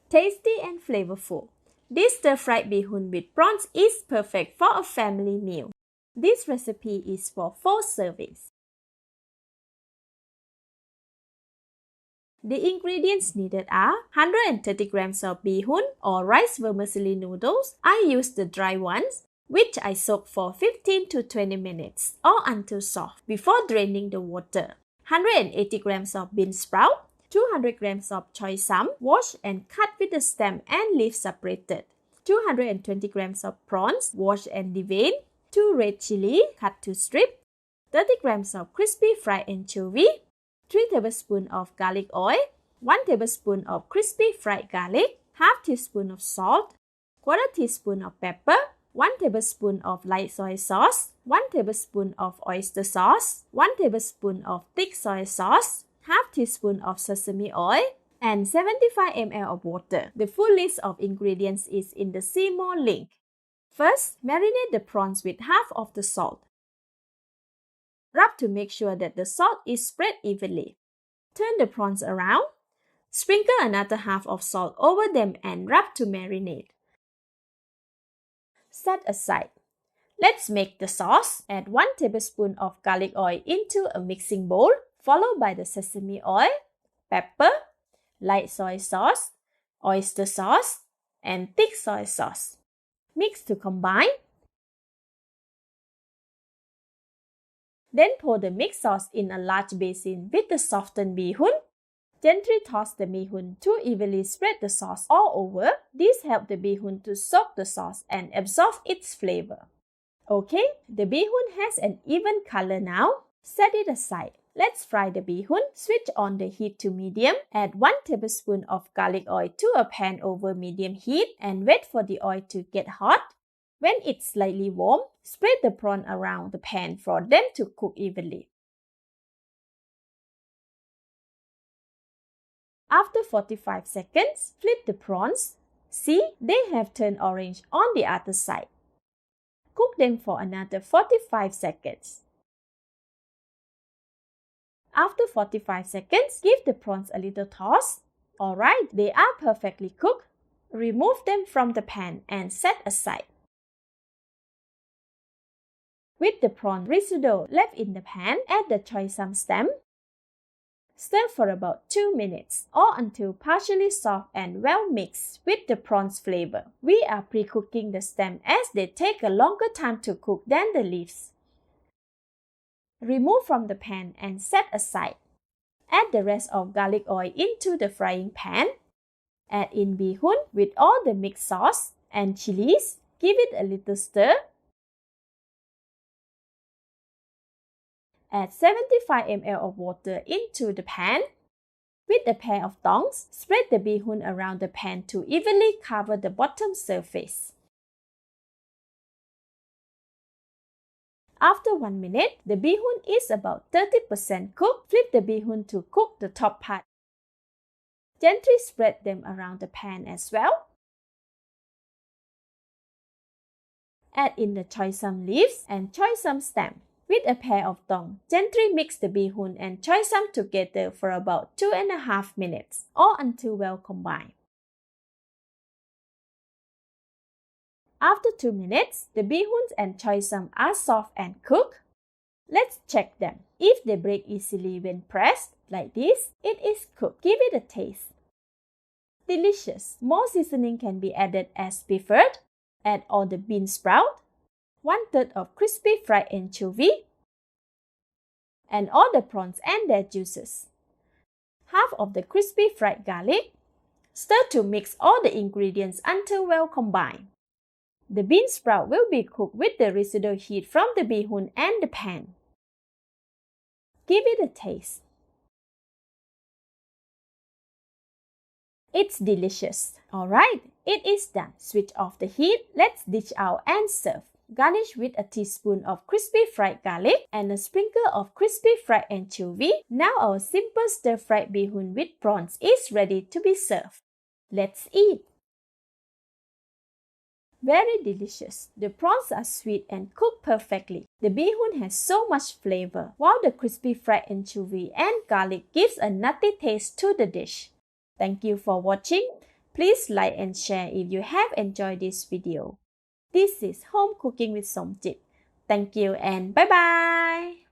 tasty and flavorful. This stir-fried bee hoon with prawns is perfect for a family meal. This recipe is for 4 servings. The ingredients needed are 130 grams of bee hoon or rice vermicelli noodles. I use the dry ones, which I soak for 15 to 20 minutes or until soft before draining the water. 180 grams of bean sprout, 200 grams of choy sum, washed and cut with the stem and leaves separated. 220 grams of prawns, washed and deveined. 2 red chillies, cut to strips. 30 grams of crispy fried anchovy. 3 tablespoons of garlic oil, 1 tablespoon of crispy fried garlic, half teaspoon of salt, quarter teaspoon of pepper, 1 tablespoon of light soy sauce, 1 tablespoon of oyster sauce, 1 tablespoon of thick soy sauce, half teaspoon of sesame oil, and 75 ml of water. The full list of ingredients is in the See More link. First, marinate the prawns with half of the salt. Rub to make sure that the salt is spread evenly. Turn the prawns around. Sprinkle another half of salt over them and rub to marinate. Set aside. Let's make the sauce. Add 1 tablespoon of garlic oil into a mixing bowl, followed by the sesame oil, pepper, light soy sauce, oyster sauce, and thick soy sauce. Mix to combine. Then pour the mixed sauce in a large basin with the softened bee hoon. Gently toss the bee hoon to evenly spread the sauce all over. This helps the bee hoon to soak the sauce and absorb its flavor. Okay, the bee hoon has an even color now. Set it aside. Let's fry the bee hoon. Switch on the heat to medium. Add 1 tablespoon of garlic oil to a pan over medium heat and wait for the oil to get hot. When it's slightly warm, spread the prawn around the pan for them to cook evenly. After 45 seconds, flip the prawns. See, they have turned orange on the other side. Cook them for another 45 seconds. After 45 seconds, give the prawns a little toss. Alright, they are perfectly cooked. Remove them from the pan and set aside. With the prawn residue left in the pan, add the choy sum stem. Stir for about 2 minutes or until partially soft and well mixed with the prawn's flavor. We are pre-cooking the stem as they take a longer time to cook than the leaves. Remove from the pan and set aside. Add the rest of garlic oil into the frying pan. Add in bee hoon with all the mixed sauce and chillies. Give it a little stir. Add 75 ml of water into the pan. With a pair of tongs, spread the bee hoon around the pan to evenly cover the bottom surface. After 1 minute, the bee hoon is about 30% cooked. Flip the bee hoon to cook the top part. Gently spread them around the pan as well. Add in the choy sum leaves and choy sum stem. With a pair of tongs, gently mix the bee hoon and choy sum together for about 2.5 minutes or until well combined. After 2 minutes, the bee hoons and choy sum are soft and cooked. Let's check them. If they break easily when pressed, like this, it is cooked. Give it a taste. Delicious. More seasoning can be added as preferred. Add all the bean sprout, 1/3 of crispy fried anchovy, and all the prawns and their juices. Half of the crispy fried garlic. Stir to mix all the ingredients until well combined. The bean sprout will be cooked with the residual heat from the bee hoon and the pan. Give it a taste. It's delicious. Alright, it is done. Switch off the heat. Let's dish out and serve. Garnish with a teaspoon of crispy fried garlic and a sprinkle of crispy fried anchovy. Now our simple stir-fried bee hoon with prawns is ready to be served. Let's eat. Very delicious. The prawns are sweet and cooked perfectly. The bee hoon has so much flavor, while the crispy fried anchovy and garlic gives a nutty taste to the dish. Thank you for watching. Please like and share if you have enjoyed this video. This is Home Cooking with Somjit. Thank you and bye bye!